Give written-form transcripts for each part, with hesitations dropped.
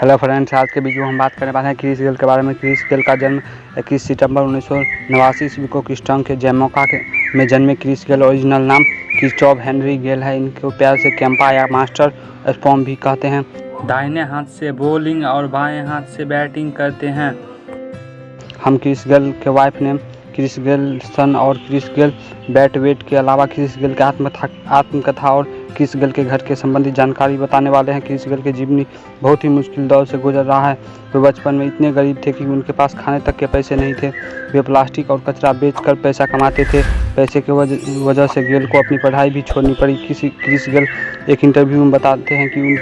Hello friends, आज के video में हम बात करने वाले हैं क्रिस गेल के बारे में। क्रिस गेल का जन्म 21 सितंबर 1989 ईस्वी को किंगस्टन के जमैका में जन्मे। क्रिस गेल ओरिजिनल नाम क्रिस्टोफ हेनरी गेल है। इनको प्यार से कैंपा या मास्टर स्पॉम भी कहते हैं। दाहिने हाथ से बॉलिंग और बाएं हाथ से बैटिंग करते हैं। हम क्रिस गेल के वाइफ नेम क्रिस गेल सन और क्रिस गेल बैटवेट के अलावा क्रिस गेल के आत्मकथा और क्रिस गेल के घर के संबंधित जानकारी बताने वाले हैं। क्रिस गेल की जीवनी बहुत ही मुश्किल दौर से गुजर रहा है। वे बचपन में इतने गरीब थे कि उनके पास खाने तक के पैसे नहीं थे। वे प्लास्टिक और कचरा बेचकर पैसा कमाते थे। पैसे की वजह से गेल को अपनी पढ़ाई भी छोड़नी पड़ी। क्रिस गेल एक इंटरव्यू में बताते हैं कि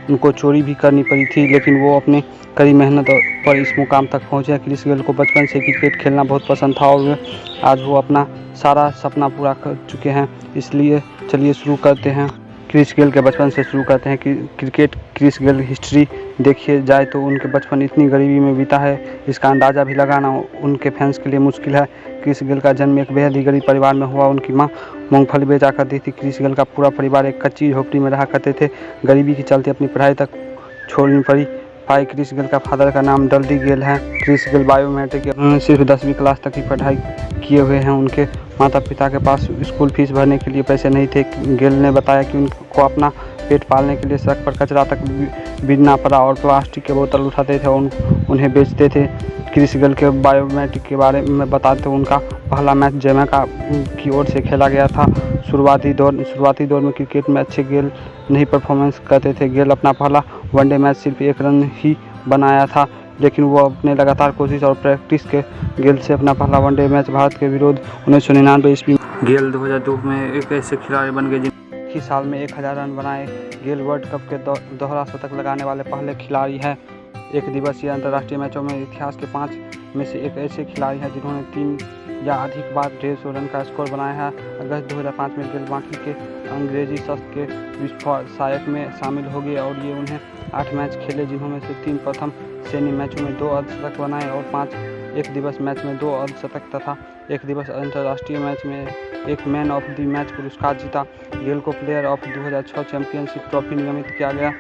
उनको चोरी भी करनी पड़ी थी, लेकिन वो अपने कड़ी मेहनत पर इस मुकाम तक पहुँचे। क्रिस गेल को बचपन से क्रिकेट खेलना बहुत पसंद था और आज वो अपना सारा सपना पूरा कर चुके हैं। इसलिए चलिए शुरू करते हैं। क्रिस गेल के बचपन से शुरू करते हैं कि क्रिकेट क्रिस गेल हिस्ट्री देखिए जाए तो उनके बचपन इतनी गरीबी में बीता है, इसका अंदाज़ा भी लगाना उनके फैंस के लिए मुश्किल है। क्रिस गेल का जन्म एक बेहद ही गरीब परिवार में हुआ। उनकी मां मूंगफली बेचा करती थी। क्रिस गेल का पूरा परिवार एक कच्ची झोपड़ी में रहा करते थे। गरीबी के चलते अपनी पढ़ाई तक छोड़नी पड़ी। क्रिस गेल का फादर का नाम डल्डी गेल है। क्रिस गेल बायोमेट्रिक उन्होंने सिर्फ 10वीं क्लास तक की पढ़ाई किए हुए हैं। उनके माता पिता के पास स्कूल फीस भरने के लिए पैसे नहीं थे। गेल ने बताया कि उनको अपना पेट पालने के लिए सड़क पर कचरा तक बीनना पड़ा और प्लास्टिक के बोतल उठाते थे और उन्हें बेचते थे। क्रिस गेल के बायोमेट्रिक के बारे में बताते उनका पहला मैच जमैका की ओर से खेला गया था। शुरुआती दौर में क्रिकेट में अच्छे गेल नहीं परफॉर्मेंस करते थे। गेल अपना पहला वनडे मैच सिर्फ 1 रन ही बनाया था, लेकिन वो अपने लगातार कोशिश और प्रैक्टिस के गेल से अपना पहला वनडे मैच भारत के विरुद्ध 1999 ईस्वी में गेल 2002 में एक ऐसे खिलाड़ी बन गए जिन्होंने ही साल में 1000 रन बनाए। गेल वर्ल्ड कप के दोहरा शतक लगाने वाले पहले खिलाड़ी हैं। एक दिवसीय अंतर्राष्ट्रीय मैचों में इतिहास के 5 में से एक ऐसे खिलाड़ी हैं जिन्होंने 3 या अधिक बार 150 रन का स्कोर बनाया है। अगस्त 2005 में गेल बाकी के अंग्रेजी शस्त्र के विस्फोटक में शामिल हो गए और ये उन्हें 8 मैच खेले, जिन्होंने से 3 प्रथम श्रेणी मैचों में 2 अर्धशतक बनाए और 5 एक दिवस मैच में 2 अर्धशतक तथा एक दिवस अंतर्राष्ट्रीय मैच में एक मैन ऑफ द मैच पुरस्कार जीता। गेल को प्लेयर ऑफ 2006 चैंपियनशिप ट्रॉफी नियमित किया गया।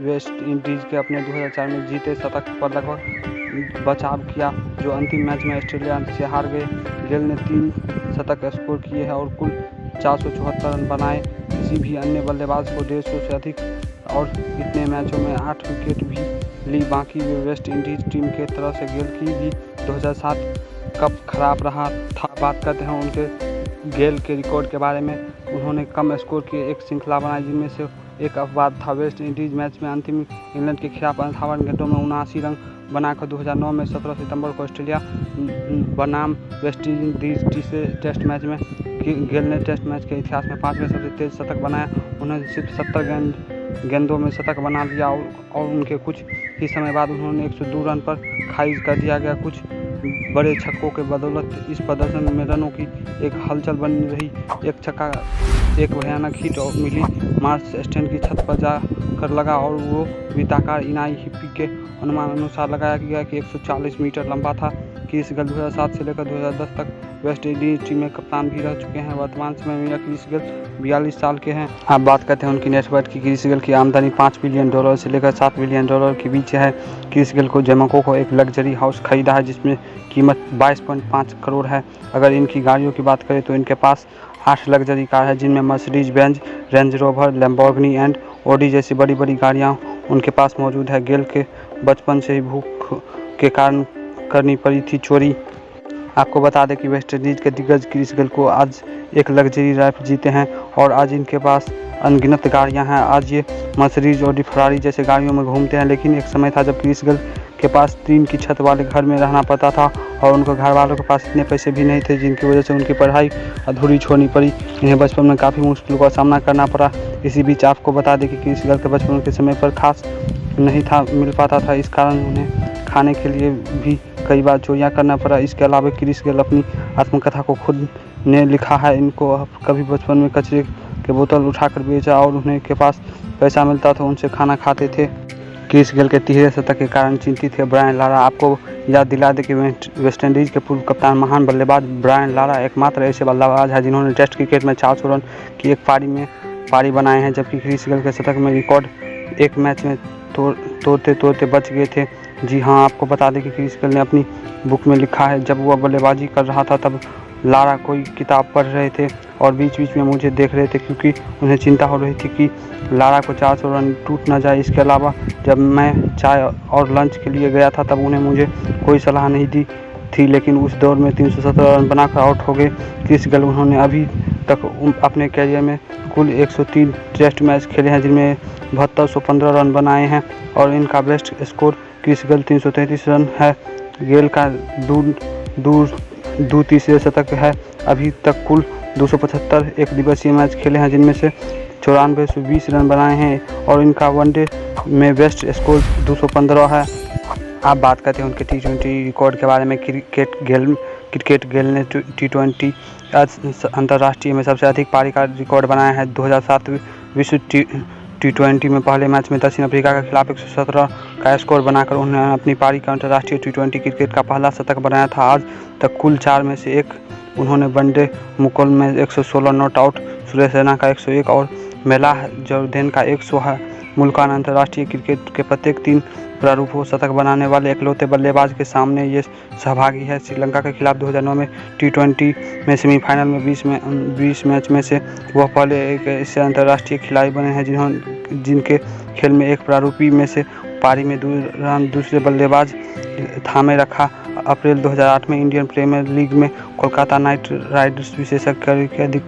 वेस्ट इंडीज़ के अपने 2004 में जीते शतक पर लगभग बचाव किया, जो अंतिम मैच में ऑस्ट्रेलिया से हार गए। गेल ने 3 शतक स्कोर किए हैं और कुल 474 रन बनाए। किसी भी अन्य बल्लेबाज को 150 से अधिक और इतने मैचों में 8 विकेट भी ली। बाकी वेस्ट इंडीज़ टीम के तरफ से गेल की भी 2007 कप खराब रहा था। बात करते हैं उनके गेल के रिकॉर्ड के बारे में। उन्होंने कम स्कोर की एक श्रृंखला बनाई, जिनमें से एक अपवाद था। वेस्ट इंडीज़ मैच में अंतिम इंग्लैंड के खिलाफ 58 घंटों में 79 रन बनाकर 2009 में 17 सितंबर को ऑस्ट्रेलिया बनाम वेस्ट इंडीज़ टेस्ट मैच में गेल ने टेस्ट मैच के इतिहास में 5वें सबसे तेज शतक बनाया। उन्होंने सिर्फ 70 गेंदों में शतक बना लिया और उनके कुछ ही समय बाद उन्होंने 102 रन पर खारिज कर दिया गया। कुछ बड़े छक्कों के बदौलत इस प्रदर्शन में रनों की एक हलचल बनी रही। एक छक्का एक भयानक हिट और मिली मार्च स्टैंड की छत पर जाकर लगा और वो वृत्ताकार इनाई हिप्पी के अनुमान अनुसार लगाया गया कि 140 मीटर लंबा था। क्रिस गेल 2007 से लेकर 2010 तक वेस्ट इंडीज टीम में कप्तान भी रह चुके हैं। वर्तमान समय में क्रिस गेल 42 साल के हैं। आप बात करते हैं उनकी नेटवर्थ की। क्रिस गेल की आमदनी $5 बिलियन से लेकर $7 बिलियन के बीच है। क्रिस गेल को जमैका को एक लग्जरी हाउस खरीदा है जिसमें कीमत 22.5 करोड़ है। अगर इनकी गाड़ियों की बात करें तो इनके पास 8 लग्जरी कार है, जिनमें Mercedes Benz, range rover, Lamborghini and Audi जैसी बड़ी बड़ी गाड़ियाँ उनके पास मौजूद है। गेल के बचपन से ही भूख के कारण करनी पड़ी थी चोरी। आपको बता दें कि वेस्ट इंडीज़ के दिग्गज क्रिस गेल को आज एक लग्जरी लाइफ जीते हैं और आज इनके पास अनगिनत गाड़ियां हैं। आज ये मर्सिडीज, ऑडी, फरारी जैसे गाड़ियों में घूमते हैं, लेकिन एक समय था जब क्रिस गेल के पास 3 की छत वाले घर में रहना पड़ता था और उनके घर वालों के पास इतने पैसे भी नहीं थे, जिनकी वजह से उनकी पढ़ाई अधूरी छोड़नी पड़ी। इन्हें बचपन में काफ़ी मुश्किलों का सामना करना पड़ा। इसी बीच आपको बता दें कि क्रिस गेल के बचपन के समय पर खास नहीं था मिल पाता था, इस कारण उन्हें खाने के लिए भी कई बार चोरियां करना पड़ा। इसके अलावा क्रिस गेल अपनी आत्मकथा को खुद ने लिखा है। इनको कभी बचपन में कचरे के बोतल उठाकर बेचा और उन्हें के पास पैसा मिलता था उनसे खाना खाते थे। क्रिस गेल के 3रे शतक के कारण चिंतित थे ब्रायन लारा। आपको याद दिला दे कि वेस्ट इंडीज़ के पूर्व कप्तान महान बल्लेबाज ब्रायन लारा एकमात्र ऐसे बल्लेबाज हैं जिन्होंने टेस्ट क्रिकेट में 400 रन की एक पारी बनाए हैं, जबकि क्रिस गेल के शतक में रिकॉर्ड एक मैच में तोड़ते तोड़ते बच गए थे। जी हाँ, आपको बता दें कि क्रिस गेल ने अपनी बुक में लिखा है, जब वह बल्लेबाजी कर रहा था तब लारा कोई किताब पढ़ रहे थे और बीच बीच में मुझे देख रहे थे, क्योंकि उन्हें चिंता हो रही थी कि लारा को 400 रन टूट न जाए। इसके अलावा जब मैं चाय और लंच के लिए गया था तब उन्हें मुझे कोई सलाह नहीं दी थी, लेकिन उस दौर में 317 रन बनाकर आउट हो गए क्रिस गेल। उन्होंने अभी तक अपने कैरियर में कुल 103 टेस्ट मैच खेले हैं, जिनमें 7215 रन बनाए हैं और इनका best score Chris Gayle 333 run है। गेल का दूर तीसरे शतक है। अभी तक कुल 275 एक दिवसीय मैच खेले हैं, जिनमें से 9420 रन बनाए हैं और इनका वनडे में बेस्ट स्कोर 215 है। आप बात करते हैं उनके T20 रिकॉर्ड के बारे में। क्रिकेट गेल ने T20 अंतर्राष्ट्रीय में सबसे अधिक पारी का रिकॉर्ड बनाया है। 2007 विश्व T20 में पहले मैच में दक्षिण अफ्रीका के खिलाफ 117 का स्कोर बनाकर उन्होंने अपनी पारी का अंतर्राष्ट्रीय T20 क्रिकेट का पहला शतक बनाया था। आज तक कुल 4 में से 1 उन्होंने वनडे मुकाबले में 116 नॉट आउट, सुरेश रैना का 101 और मेलाह जर्दैन का 100 है। मुल्कान अंतर्राष्ट्रीय क्रिकेट के प्रत्येक 3 प्रारूपों शतक बनाने वाले इकलौते बल्लेबाज के सामने ये सहभागी है। श्रीलंका के खिलाफ 2009 में T20 में सेमीफाइनल में 20 मैच में से वह पहले एक ऐसे अंतर्राष्ट्रीय खिलाड़ी बने हैं जिनके खेल में एक प्रारूपी में से पारी में दूसरे बल्लेबाज थामे रखा। अप्रैल 2008 में इंडियन प्रीमियर लीग में कोलकाता नाइट राइडर्स विशेषज्ञ के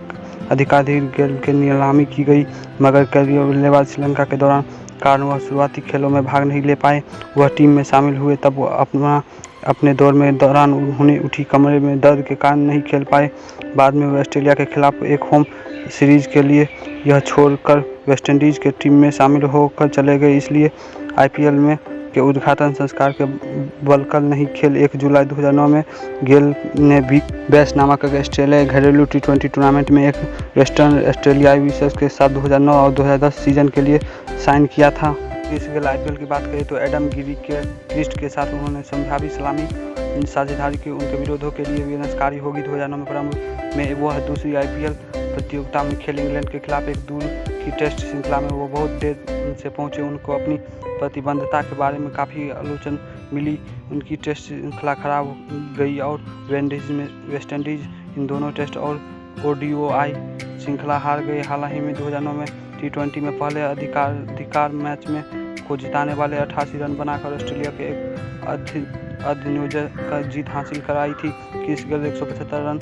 अधिकाधिक गेल की नीलामी की गई, मगर कैरियर बल्लेबाज श्रीलंका के दौरान कारण वह शुरुआती खेलों में भाग नहीं ले पाए। वह टीम में शामिल हुए तब वह अपने दौर में दौरान उन्हें उठी कमरे में दर्द के कारण नहीं खेल पाए। बाद में वे ऑस्ट्रेलिया के खिलाफ एक होम सीरीज के लिए यह छोड़कर वेस्टइंडीज़ के टीम में शामिल होकर चले गए, इसलिए IPL में के उद्घाटन संस्कार के बलकल नहीं खेल। 1 जुलाई 2009 में गेल ने बिग बैश नामक ऑस्ट्रेलियाई घरेलू T20 टूर्नामेंट में एक वेस्टर्न ऑस्ट्रेलियाई विशेष के साथ 2009 और 2010 सीजन के लिए साइन किया था। क्रिस गेल IPL की बात करें तो एडम गिलक्रिस्ट के साथ उन्होंने संभावी सलामी साझेदारी की उनके विरोधों के लिए विनाशकारी होगी। 2009 में प्रारंभ में वह दूसरी IPL प्रतियोगिता में खेले। इंग्लैंड के खिलाफ एक दूर की टेस्ट श्रृंखला में वो बहुत देर से पहुंचे। उनको अपनी प्रतिबद्धता के बारे में काफ़ी आलोचना मिली। उनकी टेस्ट श्रृंखला खराब गई और वेस्टइंडीज़ इन दोनों टेस्ट और ODI श्रृंखला हार गए। हाल ही में 2009 में T20 में पहले अधिकार मैच में को जिताने वाले 88 रन बनाकर ऑस्ट्रेलिया के एक अधिनियोजक का जीत हासिल कराई थी। क्रिस गेल 175 रन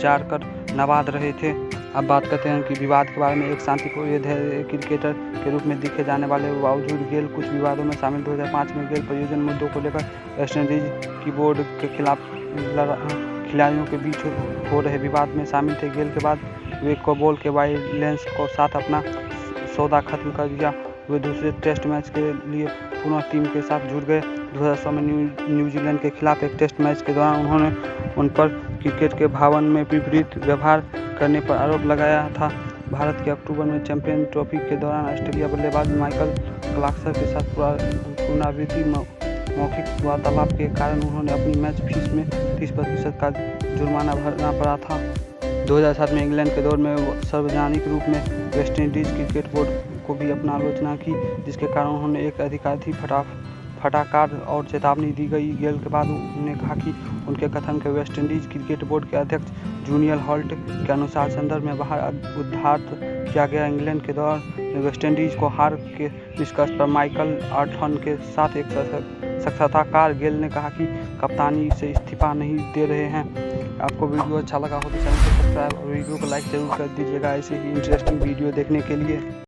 जार कर नवाद रहे थे। अब बात करते हैं कि विवाद के बारे में। एक शांतिपूर्ण क्रिकेटर के रूप में दिखे जाने वाले बावजूद गेल कुछ विवादों में शामिल। 2005 में गेल परियोजना मुद्दों को लेकर वेस्टइंडीज की बोर्ड के खिलाफ खिलाड़ियों के बीच हो रहे विवाद में शामिल थे। गेल के बाद वे बॉल के वायलेंस को साथ अपना सौदा खत्म कर दिया। वे दूसरे टेस्ट मैच के लिए पुनः टीम के साथ जुड़ गए। 2016 में न्यूजीलैंड के खिलाफ एक टेस्ट मैच के दौरान उन्होंने उन पर क्रिकेट के भावन में विपरीत व्यवहार करने पर आरोप लगाया था। भारत के अक्टूबर में चैंपियन ट्रॉफी के दौरान ऑस्ट्रेलिया बल्लेबाज माइकल क्लार्क के साथ पुनरावृत्ति मौखिक वार्तालाप के कारण उन्होंने अपनी मैच फीस में 30% का जुर्माना भरना पड़ा था। 2007 में इंग्लैंड के दौर में सार्वजनिक रूप में वेस्टइंडीज क्रिकेट बोर्ड को भी अपना आलोचना की, जिसके कारण उन्होंने एक अधिकाधिक फटाकार और चेतावनी दी गई। गेल के बाद उन्होंने कहा कि उनके कथन के वेस्टइंडीज क्रिकेट बोर्ड के अध्यक्ष जूनियर हॉल्ट के अनुसार संदर्भ में बाहर उद्धार किया गया। इंग्लैंड के दौर में वेस्टइंडीज को हार के निष्कर्ष पर माइकल आर्थन के साथ एक साक्षात्कार गेल ने कहा कि कप्तानी से इस्तीफा नहीं दे रहे हैं। आपको वीडियो अच्छा लगा हो तो चैनल को सब्सक्राइब और वीडियो को लाइक जरूर कर दीजिएगा ऐसे ही इंटरेस्टिंग वीडियो देखने के लिए।